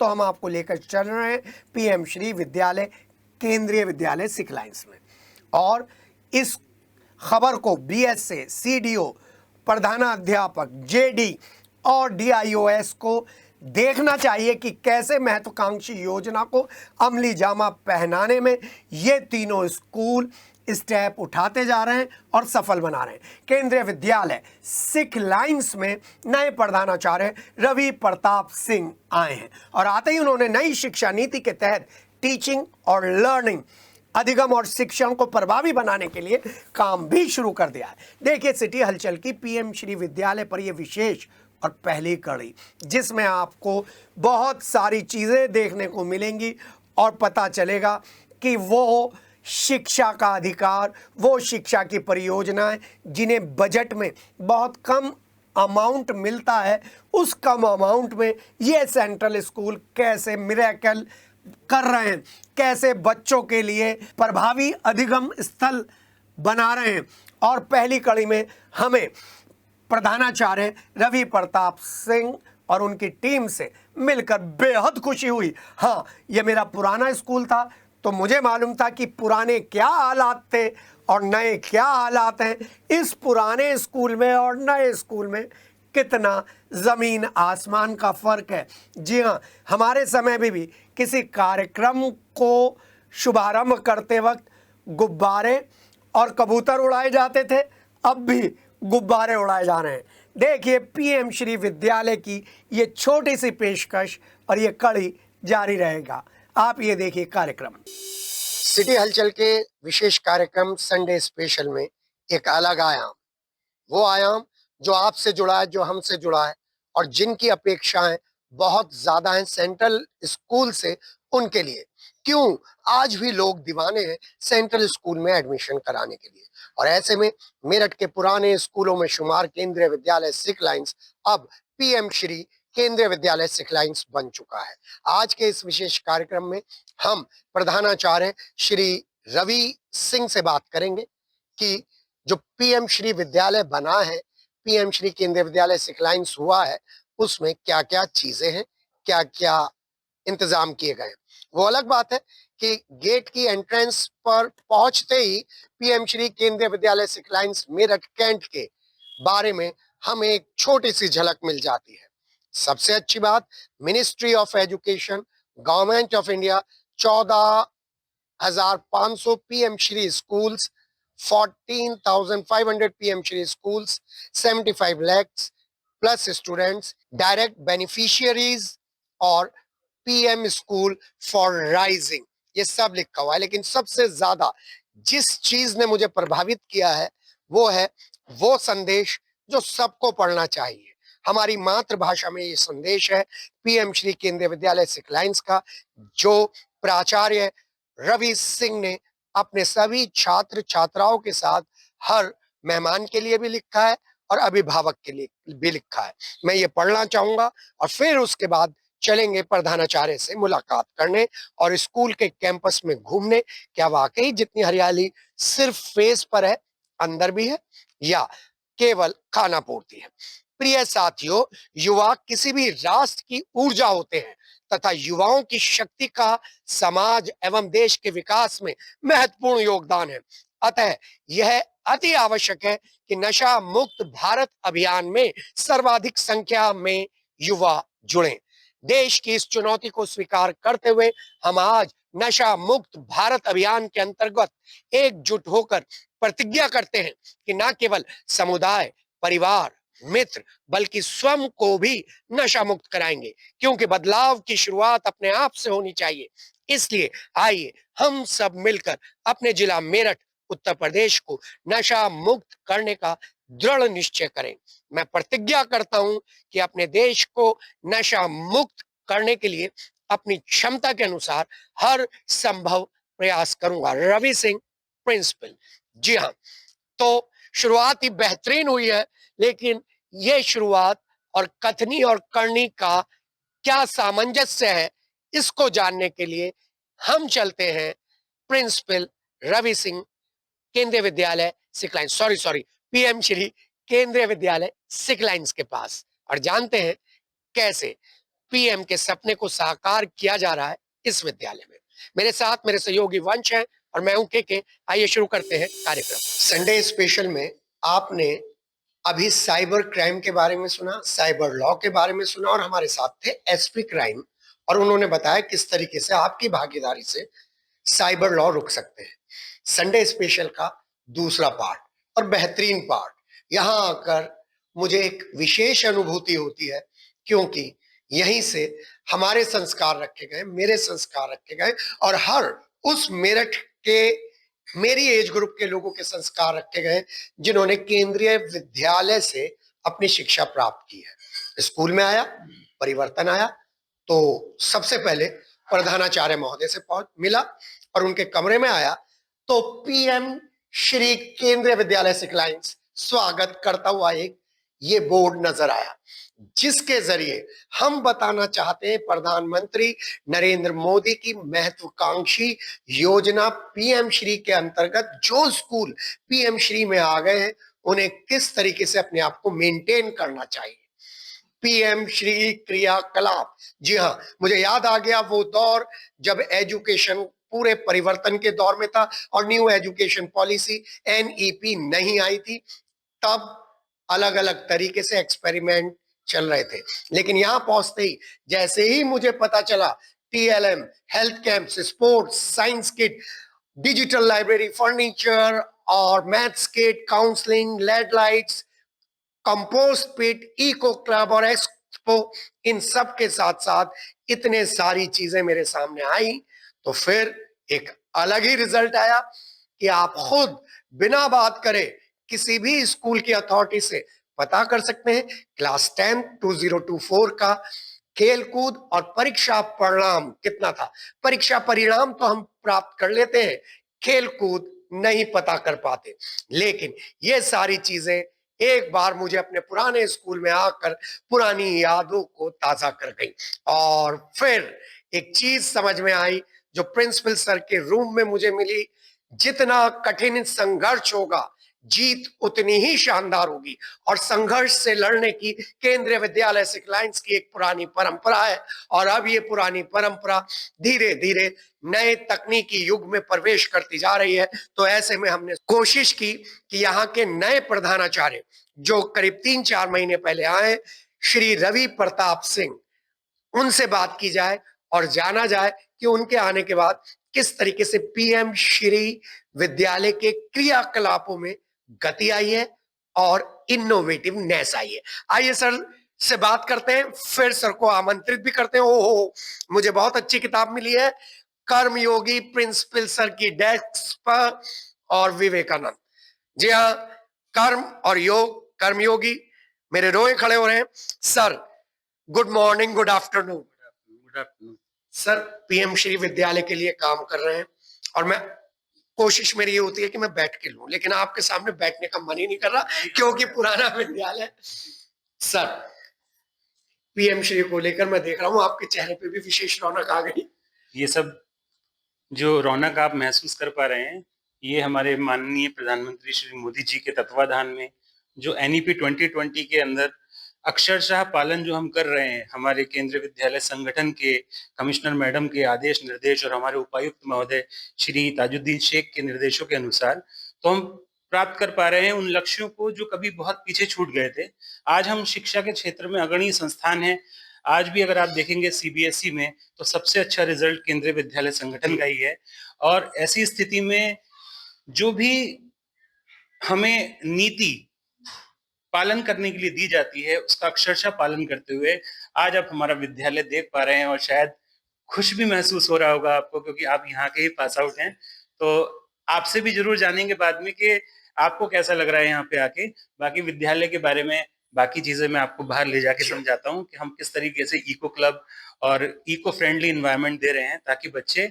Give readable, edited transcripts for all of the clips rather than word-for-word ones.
तो हम आपको लेकर चल रहे हैं पीएम श्री विद्यालय केंद्रीय विद्यालय सिखलाइंस में। और इस खबर को बीएसए, सीडीओ, प्रधानाध्यापक, जेडी और डीआईओएस को देखना चाहिए कि कैसे महत्वाकांक्षी योजना को अमली जामा पहनाने में ये तीनों स्कूल स्टेप उठाते जा रहे हैं और सफल बना रहे हैं। केंद्रीय विद्यालय सिखलाइंस में नए प्रधानाचार्य रवि प्रताप सिंह आए हैं और आते ही उन्होंने नई शिक्षा नीति के तहत टीचिंग और लर्निंग अधिगम और शिक्षण को प्रभावी बनाने के लिए काम भी शुरू कर दिया है। देखिए सिटी हलचल की पीएम श्री विद्यालय पर यह विशेष और पहली कड़ी, जिसमें आपको बहुत सारी चीज़ें देखने को मिलेंगी और पता चलेगा कि वो शिक्षा का अधिकार, वो शिक्षा की परियोजनाएं जिन्हें बजट में बहुत कम अमाउंट मिलता है, उस कम अमाउंट में ये सेंट्रल स्कूल कैसे मिरेकल कर रहे हैं, कैसे बच्चों के लिए प्रभावी अधिगम स्थल बना रहे हैं। और पहली कड़ी में हमें प्रधानाचार्य रवि प्रताप सिंह और उनकी टीम से मिलकर बेहद खुशी हुई। हाँ, यह मेरा पुराना स्कूल था तो मुझे मालूम था कि पुराने क्या हालात थे और नए क्या हालात हैं। इस पुराने स्कूल में और नए स्कूल में कितना ज़मीन आसमान का फ़र्क है। जी हाँ, हमारे समय में भी किसी कार्यक्रम को शुभारंभ करते वक्त गुब्बारे और कबूतर उड़ाए जाते थे, अब भी गुब्बारे उड़ाए जा रहे हैं। देखिए पीएम श्री विद्यालय की ये छोटी सी पेशकश और ये कड़ी जारी रहेगा। आप ये देखिए कार्यक्रम। सिटी हलचल के विशेष कार्यक्रम संडे स्पेशल में एक अलग आयाम, वो आयाम जो आपसे जुड़ा है, जो हमसे जुड़ा है और जिनकी अपेक्षाएं बहुत ज्यादा हैं सेंट्रल स्कूल से, उनके लिए। क्यों आज भी लोग दीवाने हैं सेंट्रल स्कूल में एडमिशन कराने के लिए। और ऐसे में मेरठ के पुराने स्कूलों में शुमार केंद्रीय विद्यालय सिखलाइंस अब पीएम श्री केंद्रीय विद्यालय सिखलाइंस बन चुका है। आज के इस विशेष कार्यक्रम में हम प्रधानाचार्य श्री रवि सिंह से बात करेंगे कि जो पीएम श्री विद्यालय बना है, पीएम श्री केंद्रीय विद्यालय सिखलाइंस हुआ है, उसमें क्या क्या चीजें हैं, क्या क्या इंतजाम किए गए हैं। वो अलग बात है कि गेट की एंट्रेंस पर पहुंचते ही पीएम श्री केंद्रीय विद्यालय सिखलाइंस मेरठ कैंट के बारे में हमें एक छोटी सी झलक मिल जाती है। सबसे अच्छी बात, ministry of education, government of India 14,500 PM Shri schools, 14,500 PM Shri schools, 75 lakhs plus students, direct beneficiaries और पीएम स्कूल फॉर राइजिंग, ये सब लिखा हुआ है। लेकिन सबसे ज्यादा जिस चीज ने मुझे प्रभावित किया है वो है वो संदेश जो सबको पढ़ना चाहिए। हमारी मातृभाषा में ये संदेश है पीएम श्री केंद्रीय विद्यालय सिखलाइंस का, जो प्राचार्य रवि सिंह ने अपने सभी छात्र छात्राओं के साथ हर मेहमान के लिए भी लिखा है और अभिभावक के लिए भी लिखा है। मैं ये पढ़ना चाहूंगा और फिर उसके बाद चलेंगे प्रधानाचार्य से मुलाकात करने और स्कूल के कैंपस में घूमने। क्या वाकई जितनी हरियाली सिर्फ फेस पर है, अंदर भी है या केवल खाना पूर्ति है। प्रिय साथियों, युवा किसी भी राष्ट्र की ऊर्जा होते हैं तथा युवाओं की शक्ति का समाज एवं देश के विकास में महत्वपूर्ण योगदान है। अतः यह अति आवश्यक है कि नशा मुक्त भारत अभियान में सर्वाधिक संख्या में युवा जुड़ें। देश की इस चुनौती को स्वीकार करते हुए हम आज नशा मुक्त भारत अभियान के अंतर्गत एकजुट होकर प्रतिज्ञा करते हैं कि न केवल समुदाय, परिवार, मित्र बल्कि स्वयं को भी नशा मुक्त कराएंगे, क्योंकि बदलाव की शुरुआत अपने आप से होनी चाहिए। इसलिए आइए हम सब मिलकर अपने जिला मेरठ, उत्तर प्रदेश को नशा मुक्त करने का दृढ़ निश्चय करें। मैं प्रतिज्ञा करता हूं कि अपने देश को नशा मुक्त करने के लिए अपनी क्षमता के अनुसार हर संभव प्रयास करूंगा। रवि सिंह, प्रिंसिपल। जी हाँ, तो शुरुआत ही बेहतरीन हुई है, लेकिन ये शुरुआत और कथनी और करनी का क्या सामंजस्य है, इसको जानने के लिए हम चलते हैं प्रिंसिपल रवि सिंह केंद्रीय विद्यालय सिखलाइंस, सॉरी पीएम श्री केंद्रीय विद्यालय सिखलाइंस के पास और जानते हैं कैसे पीएम के सपने को साकार किया जा रहा है इस विद्यालय में। मेरे साथ मेरे सहयोगी वंश है और मैं हूं के। आइए शुरू करते हैं कार्यक्रम। संडे स्पेशल में आपने अभी साइबर क्राइम के बारे में सुना, साइबर लॉ के बारे में सुना और हमारे साथ थे एसपी क्राइम, और उन्होंने बताया किस तरीके से आपकी भागीदारी से साइबर लॉ रुक सकते हैं। संडे स्पेशल का दूसरा पार्ट और बेहतरीन पार्ट, यहां आकर मुझे एक विशेष अनुभूति होती है, क्योंकि यहीं से हमारे संस्कार रखे गए, मेरे संस्कार रखे गए और हर उस मेरठ के मेरी एज ग्रुप के लोगों के संस्कार रखे गए जिन्होंने केंद्रीय विद्यालय से अपनी शिक्षा प्राप्त की है। स्कूल में आया, परिवर्तन आया, तो सबसे पहले प्रधानाचार्य महोदय से मिला और उनके कमरे में आया तो पीएम श्री केंद्रीय विद्यालय सिखलाइंस स्वागत करता हुआ एक ये बोर्ड नजर आया, जिसके जरिए हम बताना चाहते हैं प्रधानमंत्री नरेंद्र मोदी की महत्वाकांक्षी योजना पीएम श्री के अंतर्गत जो स्कूल पीएम श्री में आ गए हैं उन्हें किस तरीके से अपने आप को मेंटेन करना चाहिए। पीएम श्री क्रियाकलाप, जी हाँ, मुझे याद आ गया वो दौर जब एजुकेशन पूरे परिवर्तन के दौर में था और न्यू एजुकेशन पॉलिसी एनईपी नहीं आई थी, तब अलग अलग तरीके से एक्सपेरिमेंट चल रहे थे। लेकिन यहां पहुंचते ही जैसे ही मुझे पता चला TLM, health camps, sports, science kit, digital library, furniture और maths kit, counselling, LED lights, compost pit, eco club और एक्सपो, इन सब के साथ साथ इतने सारी चीजें मेरे सामने आई, तो फिर एक अलग ही रिजल्ट आया कि आप खुद बिना बात करे किसी भी स्कूल की अथॉरिटी से पता कर सकते हैं क्लास 10 2024 का खेलकूद और परीक्षा परिणाम कितना था। परीक्षा परिणाम तो हम प्राप्त कर लेते हैं, खेलकूद नहीं पता कर पाते। लेकिन ये सारी चीजें एक बार मुझे अपने पुराने स्कूल में आकर पुरानी यादों को ताजा कर गई और फिर एक चीज समझ में आई जो प्रिंसिपल सर के रूम में मुझे मिली, जितना कठिन संघर्ष होगा जीत उतनी ही शानदार होगी। और संघर्ष से लड़ने की केंद्रीय विद्यालय सिखलाइंस की एक पुरानी परंपरा है और अब ये पुरानी परंपरा धीरे धीरे नए तकनीकी युग में प्रवेश करती जा रही है। तो ऐसे में हमने कोशिश की कि यहाँ के नए प्रधानाचार्य जो करीब 3-4 महीने पहले आए, श्री रवि प्रताप सिंह, उनसे बात की जाए और जाना जाए कि उनके आने के बाद किस तरीके से पीएम श्री विद्यालय के क्रियाकलापों में गति आई है और इनोवेटिवनेस आई है। आइए सर से बात करते हैं, फिर सर को आमंत्रित भी करते हैं। ओहो, मुझे बहुत अच्छी किताब मिली है, कर्मयोगी, प्रिंसिपल सर की डेस्क पर और विवेकानंद। जी हाँ, कर्म और योग, कर्मयोगी, मेरे रोए खड़े हो रहे हैं। Sir good morning, good afternoon. Good afternoon sir, PM Shri विद्यालय के लिए काम कर रहे हैं और मैं कोशिश मेरी ये होती है कि मैं बैठ के लूं, लेकिन आपके सामने बैठने का मन ही नहीं कर रहा क्योंकि पुराना विद्यालय। सर, पीएम श्री को लेकर मैं देख रहा हूं आपके चेहरे पे भी विशेष रौनक आ गई। ये सब जो रौनक आप महसूस कर पा रहे हैं, ये हमारे माननीय प्रधानमंत्री श्री मोदी जी के तत्वाधान में जो एनईपी 2020 के अंदर अक्षरशः पालन जो हम कर रहे हैं, हमारे केंद्रीय विद्यालय संगठन के कमिश्नर मैडम के आदेश निर्देश और हमारे उपायुक्त महोदय श्री ताजुद्दीन शेख के निर्देशों के अनुसार, तो हम प्राप्त कर पा रहे हैं उन लक्ष्यों को जो कभी बहुत पीछे छूट गए थे। आज हम शिक्षा के क्षेत्र में अग्रणी संस्थान हैं। आज भी अगर आप देखेंगे सीबीएसई में, तो सबसे अच्छा रिजल्ट केंद्रीय विद्यालय संगठन का ही है। और ऐसी स्थिति में जो भी हमें नीति पालन करने के लिए दी जाती है, उसका अक्षरशः पालन करते हुए आज आप हमारा विद्यालय देख पा रहे हैं और शायद खुश भी महसूस हो रहा होगा आपको, क्योंकि आप यहाँ के ही पास आउट हैं। तो आपसे भी जरूर जानेंगे बाद में कि आपको कैसा लग रहा है यहाँ पे आके। बाकी विद्यालय के बारे में बाकी चीजें मैं आपको बाहर ले जाके समझाता हूँ कि हम किस तरीके से इको क्लब और इको फ्रेंडली इन्वायरमेंट दे रहे हैं, ताकि बच्चे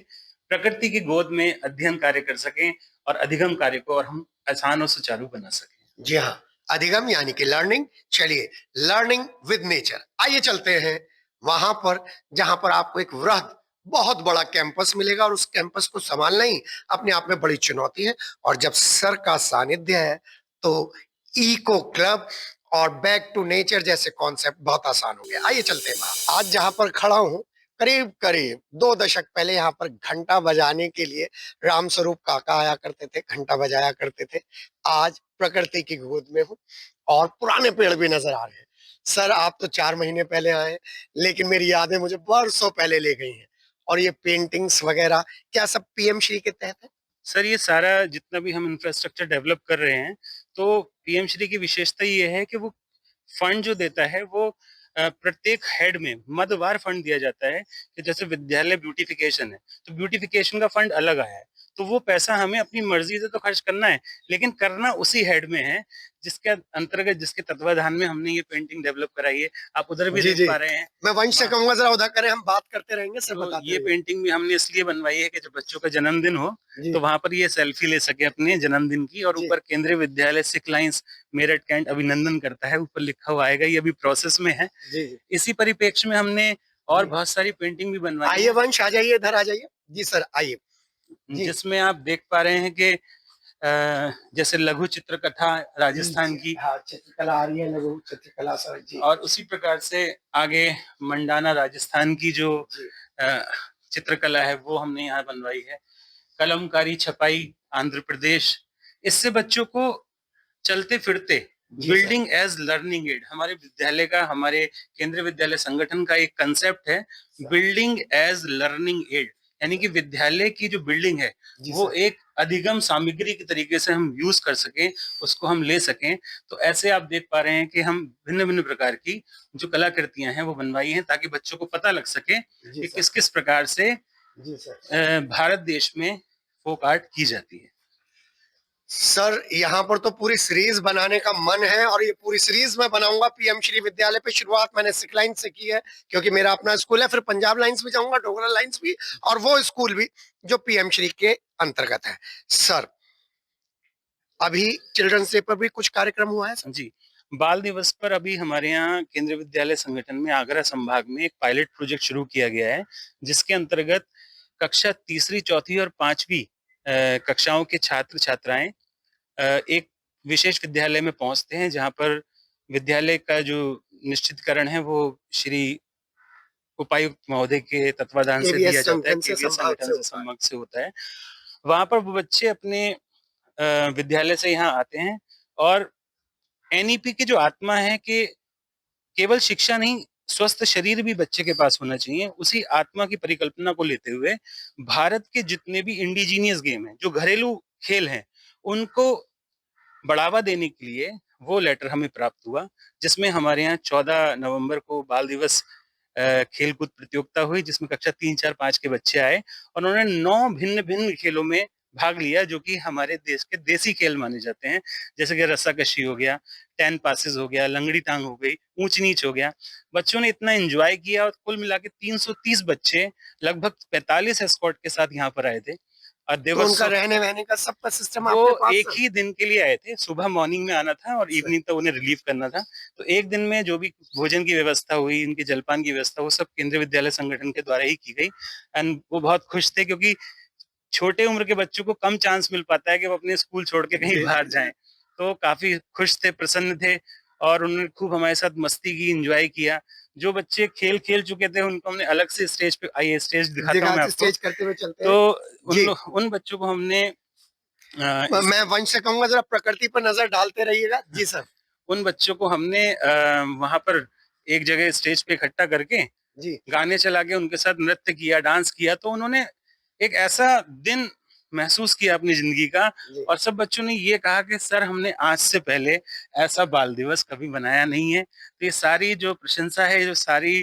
प्रकृति की गोद में अध्ययन कार्य कर सकें और अधिगम कार्य को और हम आसान और सुचारू बना सकें। जी हाँ, अधिगम यानी कि लर्निंग। चलिए, लर्निंग विद नेचर, आइए चलते हैं वहां पर जहां पर आपको एक वृहद बहुत बड़ा कैंपस मिलेगा और उस कैंपस को संभालना ही अपने आप में बड़ी चुनौती है। और जब सर का सानिध्य है तो इको क्लब और बैक टू नेचर जैसे कॉन्सेप्ट बहुत आसान हो गया। आइए चलते हैं बाहर। आज जहां पर खड़ा हूं, करीब करीब 2 दशक पहले यहाँ पर घंटा बजाने के लिए रामस्वरूप काका आया करते थे, घंटा बजाया करते थे। आज प्रकृति की गोद में हूँ और पुराने पेड़ भी नजर आ रहे हैं। सर, आप तो 4 महीने पहले आए, लेकिन मेरी यादें मुझे बरसों पहले ले गई हैं। और ये पेंटिंग्स वगैरह क्या सब पीएम श्री के तहत है? सर, ये सारा जितना भी हम इंफ्रास्ट्रक्चर डेवलप कर रहे हैं, तो पीएम श्री की विशेषता ये है कि वो फंड जो देता है वो प्रत्येक हेड में मदवार फंड दिया जाता है। कि जैसे विद्यालय ब्यूटिफिकेशन है, तो ब्यूटिफिकेशन का फंड अलग आया है, तो वो पैसा हमें अपनी मर्जी से तो खर्च करना है, लेकिन करना उसी हेड में है जिसके अंतर्गत, जिसके तत्वाधान में हमने ये पेंटिंग डेवलप कराई है। आप उधर भी जी देख जी, पा रहे हैं। मैं वंश से हाँ, कहूंगा जरा उधर करें, हम बात करते रहेंगे, सर तो बताते ये रहिए। पेंटिंग भी हमने इसलिए बनवाई है कि जब बच्चों का जन्मदिन हो जी तो वहां पर ये सेल्फी ले सके अपने जन्मदिन की। और जी ऊपर केंद्रीय विद्यालय सिक लाइंस मेरठ कैंट अभिनंदन करता है, ऊपर लिखा हुआ आएगा। ये अभी प्रोसेस में है। जी जी इसी परिप्रेक्ष्य में हमने और जी। बहुत सारी पेंटिंग भी बनवाई आइए है, वंश, आ जाइए, इधर आ जाइए। जी सर, आइए। जी जिसमें आप देख पा रहे हैं कि जैसे लघु चित्रकथा जी राजस्थान की, हाँ, चित्रकला आ रही है, लघु चित्रकला सर। जी और उसी प्रकार से आगे मंडाना राजस्थान की जो जी अ, चित्रकला है वो हमने यहाँ बनवाई है। कलमकारी छपाई आंध्र प्रदेश। इससे बच्चों को चलते फिरते जी sir. Building as learning aid, हमारे विद्यालय का, हमारे केंद्रीय विद्यालय संगठन का एक कंसेप्ट है, बिल्डिंग एज लर्निंग एड। यानी कि विद्यालय की जो बिल्डिंग है जी वो सर। एक अधिगम सामग्री के तरीके से हम यूज कर सकें, उसको हम ले सकें। तो ऐसे आप देख पा रहे हैं कि हम भिन्न भिन्न प्रकार की जो कलाकृतियां हैं वो बनवाई हैं, ताकि बच्चों को पता लग सके जी कि सर। किस किस प्रकार से जी सर। भारत देश में फोक आर्ट की जाती है। सर, यहाँ पर तो पूरी सीरीज बनाने का मन है, और ये पूरी सीरीज मैं बनाऊंगा पीएम श्री विद्यालय पे। शुरुआत मैंने सिक लाइन से की है, क्योंकि मेरा अपना स्कूल है। फिर पंजाब लाइंस भी जाऊंगा, डोगरा लाइंस भी, और वो स्कूल भी जो पीएम श्री के अंतर्गत है। सर, अभी चिल्ड्रंस डे पर भी कुछ कार्यक्रम हुआ है सर? जी, बाल दिवस पर अभी हमारे यहाँ केंद्रीय विद्यालय संगठन में आगरा संभाग में एक पायलट प्रोजेक्ट शुरू किया गया है, जिसके अंतर्गत कक्षा तीसरी, चौथी और पांचवी कक्षाओं के छात्र छात्राएं एक विशेष विद्यालय में पहुंचते हैं, जहां पर विद्यालय का जो निश्चितकरण है वो श्री उपायुक्त महोदय के तत्वाधान से दिया केवीएस जाता है, संगठन से केवीएस संभाग संगठन से से होता है। संबंध से होता है। वहां पर वो बच्चे अपने विद्यालय से यहाँ आते हैं, और एनईपी की जो आत्मा है कि केवल शिक्षा नहीं, स्वस्थ शरीर भी बच्चे के पास होना चाहिए, उसी आत्मा की परिकल्पना को लेते हुए भारत के जितने भी इंडिजीनियस गेम हैं, जो घरेलू खेल हैं, उनको बढ़ावा देने के लिए वो लेटर हमें प्राप्त हुआ, जिसमें हमारे यहाँ 14 नवंबर को बाल दिवस खेलकूद प्रतियोगिता हुई, जिसमें कक्षा 3, 4, 5 के बच्चे आए और उन्होंने 9 भिन्न-भिन्न खेलों में भाग लिया, जो कि हमारे देश के देसी खेल माने जाते हैं। जैसे कि रस्साकशी हो गया, 10 पासेस हो गया, लंगड़ी टांग हो गई, ऊंच-नीच हो गया। बच्चों ने इतना एन्जॉय किया और कुल मिला के 330 बच्चे लगभग 45 एस्कॉर्ट के साथ यहाँ पर आए थे। और दे तो वर उनका सो रहने वहने का सबका सिस्टम वो आपके पास एक सर? ही दिन के लिए आए थे। सुबह मॉर्निंग में आना था और सर, इवनिंग तक उन्हें रिलीव करना था। तो एक दिन में जो भी भोजन की व्यवस्था हुई, इनके जलपान की व्यवस्था, वो सब केंद्रीय विद्यालय संगठन के द्वारा ही की गई। एंड वो बहुत खुश थे, क्योंकि छोटे उम्र के बच्चों को कम चांस मिल पाता है कि वो अपने स्कूल छोड़ के कहीं जी बाहर जी जाएं। तो काफी खुश थे, प्रसन्न थे, और उन्होंने खूब हमारे साथ मस्ती की, एंजॉय किया। जो बच्चे खेल खेल चुके थे उनको हमने अलग से स्टेज पे, आइए स्टेज दिखाता हूँ मैं दिखाते, आपको। स्टेज करते हुए चलते तो हैं। जी, उन बच्चों को हमने मैं वंश से कहूंगा जरा प्रकृति पर नजर डालते रहिएगा। जी सर। उन बच्चों को हमने वहां पर एक जगह स्टेज पे इकट्ठा करके जी गाने चला के उनके साथ नृत्य किया, डांस किया। तो उन्होंने एक ऐसा दिन महसूस किया अपनी जिंदगी का, जी और सब बच्चों ने ये कहा कि सर, हमने आज से पहले ऐसा बाल दिवस कभी मनाया नहीं है। तो ये सारी जो प्रशंसा है, जो सारी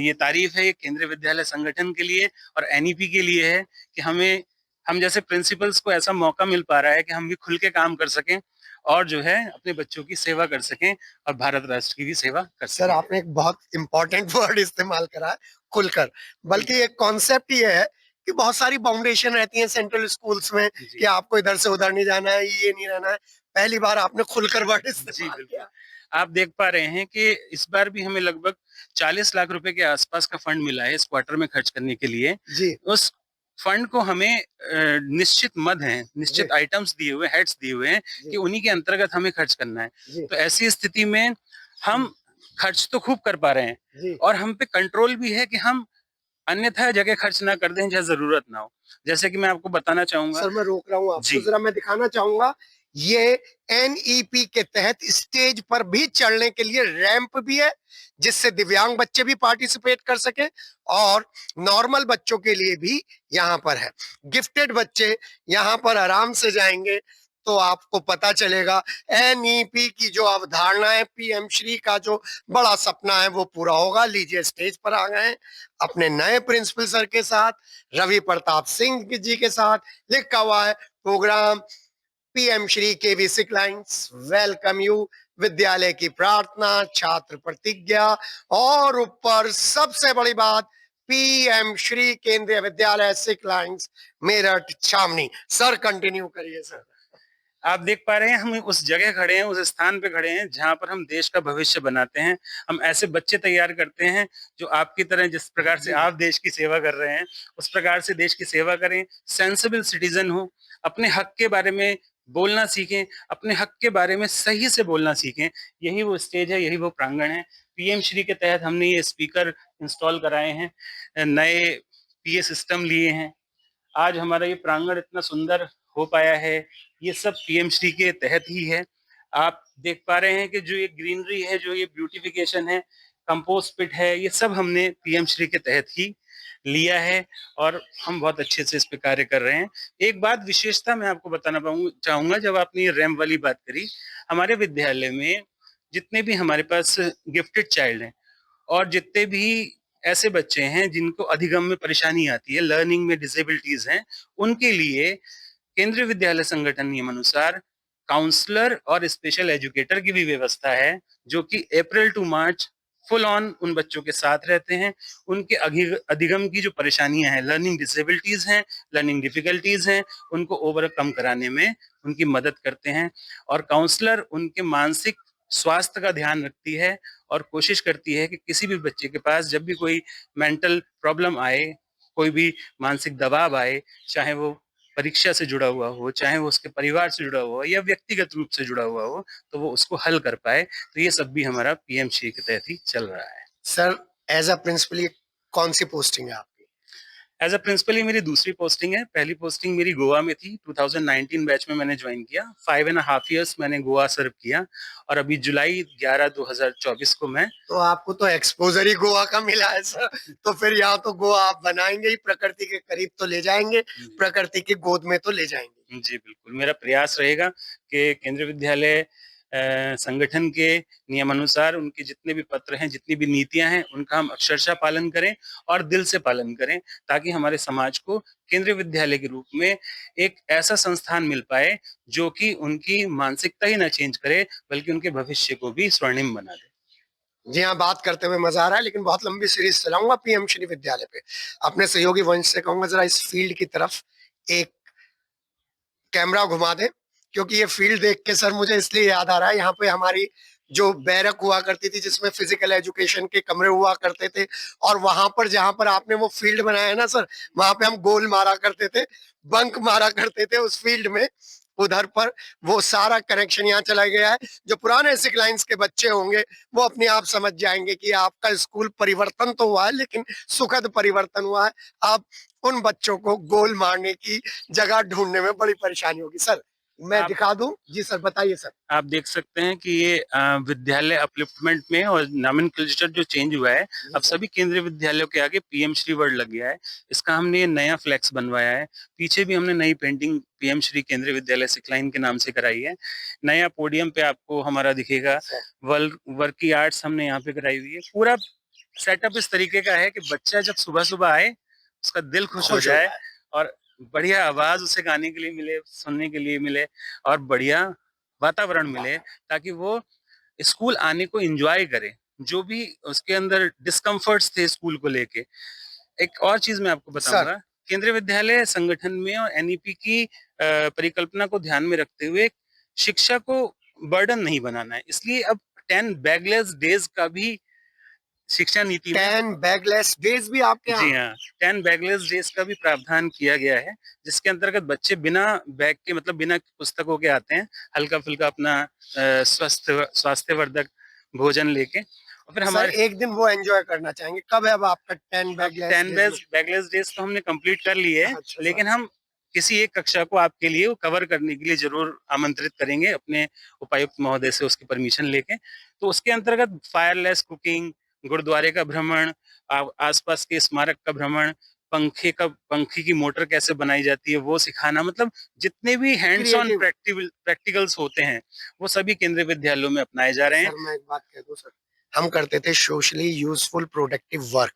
ये तारीफ है, ये केंद्रीय विद्यालय संगठन के लिए और एनईपी के लिए है, कि हम जैसे प्रिंसिपल्स को ऐसा मौका मिल पा रहा है कि हम भी खुल के काम कर सकें, और जो है अपने बच्चों की सेवा कर सकें, और भारत राष्ट्र की भी सेवा कर सर, सकें। आपने एक बहुत इंपॉर्टेंट वर्ड इस्तेमाल करा है, खुलकर। बल्कि एक कॉन्सेप्ट ये है कि बहुत सारी बाउंडेशन रहती है सेंट्रल स्कूल्स में, कि जी आपको इधर से उधर नहीं जाना है, ये नहीं रहना है। पहली बार आपने खुलकर वर्ड जी, इस्तेमाल बिल्कुल। किया। आप देख पा रहे हैं कि इस बार भी हमें लगभग 40 लाख रुपए के आसपास का फंड मिला है इस क्वार्टर में खर्च करने के लिए। जी उस फंड को हमें निश्चित मद हैं, निश्चित आइटम्स दिए हुए, हेड्स दिए हुए हैं कि उन्हीं के अंतर्गत हमें खर्च करना है। तो ऐसी स्थिति में हम खर्च तो खूब कर पा रहे हैं और हम पे कंट्रोल भी है कि हम अन्यथा जगह खर्च ना कर दें जहाँ जरूरत ना हो। जैसे कि मैं आपको बताना चाहूंगा। सर मैं रोक रहा हूँ आपको, जी जरा मैं दिखाना चाहूंगा। ये एनईपी के तहत स्टेज पर भी चढ़ने के लिए रैंप भी है, जिससे दिव्यांग बच्चे भी पार्टिसिपेट कर सके, और नॉर्मल बच्चों के लिए भी यहाँ पर है। गिफ्टेड बच्चे यहाँ पर आराम से जाएंगे तो आपको पता चलेगा एनईपी की जो अवधारणा है, पीएम श्री का जो बड़ा सपना है, वो पूरा होगा। लीजिए, स्टेज पर आ गए अपने नए प्रिंसिपल सर के साथ, रवि प्रताप सिंह जी के साथ। लिखा हुआ है प्रोग्राम पीएम श्री के वी सिक्लाइंस वेलकम यू, विद्यालय की प्रार्थना, छात्र प्रतिज्ञा, और ऊपर सबसे बड़ी बात, पीएम श्री केंद्रीय विद्यालय सिक्लाइंस मेरठ छावनी। सर कंटिन्यू करिए सर। आप देख पा रहे हैं हम उस जगह खड़े हैं, उस स्थान पे खड़े हैं जहां पर हम देश का भविष्य बनाते हैं। हम ऐसे बच्चे तैयार करते हैं जो आपकी तरह, जिस प्रकार से आप देश की सेवा कर रहे हैं उस प्रकार से देश की सेवा करें, सेंसिबल सिटीजन हो, अपने हक के बारे में बोलना सीखें, अपने हक के बारे में सही से बोलना सीखें। यही वो स्टेज है, यही वो प्रांगण है। पीएम श्री के तहत हमने ये स्पीकर इंस्टॉल कराए हैं, नए पीए सिस्टम लिए हैं। आज हमारा ये प्रांगण इतना सुंदर हो पाया है, ये सब पीएम श्री के तहत ही है। आप देख पा रहे हैं कि जो ये ग्रीनरी है, जो ये ब्यूटिफिकेशन है, कंपोस्ट पिट है, ये सब हमने पीएम श्री के तहत ही लिया है और हम बहुत अच्छे से इस पे कार्य कर रहे हैं। एक बात विशेषता मैं आपको बताना चाहूंगा, जब आपने ये रैंप वाली बात करी, हमारे विद्यालय में जितने भी हमारे पास गिफ्टेड चाइल्ड हैं और जितने भी ऐसे बच्चे हैं जिनको अधिगम में परेशानी आती है, लर्निंग में डिसेबिलिटीज हैं, उनके लिए केंद्रीय विद्यालय संगठन नियमानुसार काउंसलर और स्पेशल एजुकेटर की भी व्यवस्था है, जो कि अप्रैल टू मार्च फुल ऑन उन बच्चों के साथ रहते हैं। उनके अधिगम की जो परेशानियां हैं, लर्निंग डिसेबिलिटीज हैं, लर्निंग डिफिकल्टीज हैं, उनको ओवरकम कराने में उनकी मदद करते हैं। और काउंसलर उनके मानसिक स्वास्थ्य का ध्यान रखती है और कोशिश करती है कि किसी भी बच्चे के पास जब भी कोई मेंटल प्रॉब्लम आए, कोई भी मानसिक दबाव आए, चाहे वो परीक्षा से जुड़ा हुआ हो, चाहे वो उसके परिवार से जुड़ा हुआ हो या व्यक्तिगत रूप से जुड़ा हुआ हो, तो वो उसको हल कर पाए। तो ये सब भी हमारा पीएम श्री के तहत ही चल रहा है। सर एज अ प्रिंसिपल ये कौन सी पोस्टिंग है आपकी? एज अ प्रिंसिपल ये मेरी दूसरी पोस्टिंग है। पहली पोस्टिंग मेरी गोवा में थी, 2019 बैच में मैंने ज्वाइन किया। 5.5 years मैंने गोवा सर्व किया और अभी जुलाई 11 2024 को मैं। तो आपको तो एक्सपोजर ही गोवा का मिला है सर। तो फिर यहाँ तो गोवा आप बनाएंगे ही, प्रकृति के करीब तो ले जाएंगे, प्रकृति की गोद में तो ले जाएंगे। जी बिल्कुल, मेरा प्रयास रहेगा कि केंद्रीय विद्यालय संगठन के नियमानुसार उनके जितने भी पत्र हैं, जितनी भी नीतियां हैं, उनका हम अक्षरशः पालन करें और दिल से पालन करें, ताकि हमारे समाज को केंद्रीय विद्यालय के रूप में एक ऐसा संस्थान मिल पाए जो कि उनकी मानसिकता ही ना चेंज करे, बल्कि उनके भविष्य को भी स्वर्णिम बना दे। जी हाँ, बात करते हुए मजा आ रहा है, लेकिन बहुत लंबी सीरीज चलाऊंगा पीएम श्री विद्यालय पे। अपने सहयोगी वंश से कहूंगा जरा इस फील्ड की तरफ एक कैमरा घुमा दे, क्योंकि ये फील्ड देख के सर मुझे इसलिए याद आ रहा है, यहाँ पे हमारी जो बैरक हुआ करती थी जिसमें फिजिकल एजुकेशन के कमरे हुआ करते थे, और वहां पर जहां पर आपने वो फील्ड बनाया है ना सर, वहां पे हम गोल मारा करते थे, बंक मारा करते थे उस फील्ड में। उधर पर वो सारा कनेक्शन यहाँ चला गया है। जो पुराने सिक्लाइंस के बच्चे होंगे वो अपने आप समझ जाएंगे कि आपका स्कूल परिवर्तन तो हुआ है, लेकिन सुखद परिवर्तन हुआ है। आप उन बच्चों को गोल मारने की जगह ढूंढने में बड़ी परेशानी होगी। सर मैं आप दिखा दूं? जी सर बताइए सर। आप देख सकते हैं कि ये विद्यालय अपलिफ्टमेंट में और नॉमेनक्लेचर जो चेंज हुआ है, अब सभी केंद्रीय विद्यालयों के आगे पीएम श्री वर्ड लग गया है। इसका हमने ये नया फ्लेक्स बनवाया है। पीछे भी हमने नई पेंटिंग पीएम श्री केंद्रीय विद्यालय सिक्लाइन के नाम से कराई है। नया पोडियम पे आपको हमारा दिखेगा। वर्क की आर्ट्स हमने यहाँ पे कराई हुई है। पूरा सेटअप इस तरीके का है कि बच्चा जब सुबह सुबह आए, उसका दिल खुश हो जाए और बढ़िया आवाज उसे गाने के लिए मिले, सुनने के लिए मिले और बढ़िया वातावरण मिले, ताकि वो स्कूल आने को एंजॉय करे। जो भी उसके अंदर डिस्कम्फर्ट्स थे स्कूल को लेके। एक और चीज मैं आपको बताऊंगा, केंद्रीय विद्यालय संगठन में और एनईपी की परिकल्पना को ध्यान में रखते हुए शिक्षा को बर्डन नहीं बनाना है, इसलिए अब 10 बैगलेस डेज का भी शिक्षा नीति में 10 बैगलेस डेज भी आपके जी यहाँ? हाँ, 10 बैगलेस डेज का भी प्रावधान किया गया है, जिसके अंतर्गत बच्चे बिना बैग के मतलब बिना पुस्तकों के आते हैं, हल्का-फुल्का अपना स्वास्थ्यवर्धक भोजन लेके और फिर सर हमारे एक दिन वो एंजॉय करना चाहेंगे, कब है अब आपका 10 अब बैगलेस 10 डेज में? बैगलेस डेज तो हमने कंप्लीट कर लिए है, अच्छा सर। लेकिन हम किसी एक कक्षा को आपके लिए वो कवर करने के लिए ज़रूर आमंत्रित करेंगे अपने उपायुक्त महोदय से उसकी परमिशन लेके। तो उसके अंतर्गत फायरलेस कुकिंग, गुरुद्वारे का भ्रमण, आस-पास के स्मारक का भ्रमण, पंखे की मोटर कैसे बनाई जाती है वो सिखाना मतलब जितने भी हैंड्स ऑन क्रिएटिव। प्रैक्टिकल्स होते हैं, वो सभी केंद्रीय विद्यालयों में अपनाए जा रहे हैं। सर मैं एक बात कह दूं सर, हम करते थे सोशली यूजफुल प्रोडक्टिव वर्क,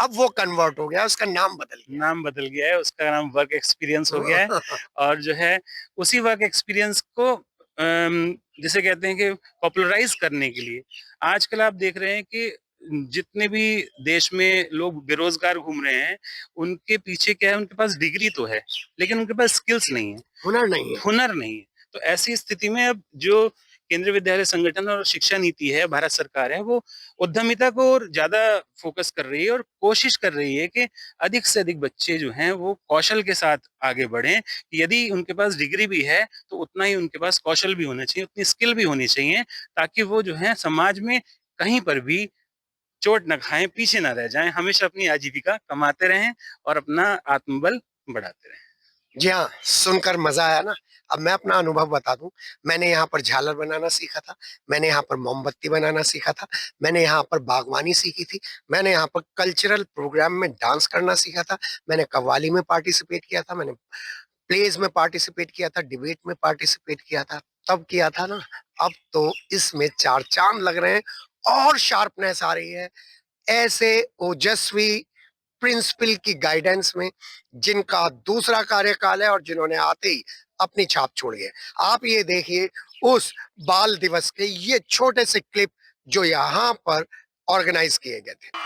अब वो कन्वर्ट हो गया, उसका नाम बदल नाम बदल गया है, उसका नाम वर्क एक्सपीरियंस हो गया है गया। और जो है उसी वर्क एक्सपीरियंस को जिसे कहते हैं कि पॉपुलराइज करने के लिए आजकल आप देख रहे हैं कि जितने भी देश में लोग बेरोजगार घूम रहे हैं, उनके पीछे क्या है, उनके पास डिग्री तो है, लेकिन उनके पास स्किल्स नहीं है, हुनर नहीं है। हुनर नहीं है। तो ऐसी स्थिति में अब जो केंद्रीय विद्यालय संगठन और शिक्षा नीति है, भारत सरकार है, वो उद्यमिता को और ज़्यादा फ़ोकस कर रही है और कोशिश कर रही है कि अधिक से अधिक बच्चे जो हैं, वो कौशल के साथ आगे बढ़ें। यदि उनके पास डिग्री भी है, तो उतना ही उनके पास कौशल भी होना चाहिए, उतनी स्किल भी होनी चाहिए, ताकि वो जो है समाज में कहीं पर भी चोट ना खाएँ, पीछे ना रह जाएँ, हमेशा अपनी आजीविका कमाते रहें और अपना आत्मबल बढ़ाते रहें। जी हाँ, सुनकर मजा आया ना। अब मैं अपना अनुभव बता दूं, मैंने यहाँ पर झालर बनाना सीखा था, मैंने यहाँ पर मोमबत्ती बनाना सीखा था, मैंने यहाँ पर बागवानी सीखी थी, मैंने यहाँ पर कल्चरल प्रोग्राम में डांस करना सीखा था, मैंने कव्वाली में पार्टिसिपेट किया था, मैंने प्लेज में पार्टिसिपेट किया था, डिबेट में पार्टिसिपेट किया था, तब किया था ना। अब तो इसमें चार चांद लग रहे हैं और शार्पनेस आ रही है। ऐसे ओजस्वी प्रिंसिपल की गाइडेंस में, जिनका दूसरा कार्यकाल है और जिन्होंने आते ही अपनी छाप छोड़ी है। आप ये देखिए उस बाल दिवस के ये छोटे से क्लिप जो यहाँ पर ऑर्गेनाइज किए गए थे।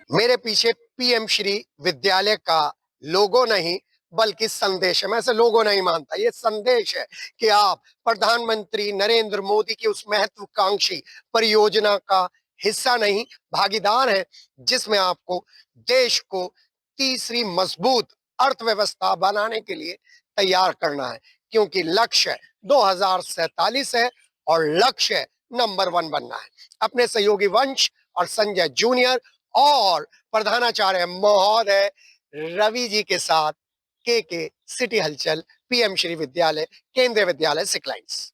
मेरे पीछे पीएम श्री विद्यालय का लोगो नहीं बल्कि संदेश है। मैं इसे लोगो नहीं मानता, ये संदेश है कि आप प्रधानमंत्री नरेंद्र मोदी की उस महत्वाकांक्षी परियोजना का हिस्सा नहीं, भागीदार है, जिसमें आपको देश को तीसरी मजबूत अर्थव्यवस्था बनाने के लिए तैयार करना है, क्योंकि लक्ष्य 2047 है और लक्ष्य है नंबर 1 बनना है। अपने सहयोगी वंश और संजय जूनियर और प्रधानाचार्य महोदय रवि जी के साथ के सिटी हलचल, पीएम श्री विद्यालय, केंद्रीय विद्यालय सिकलाइंस।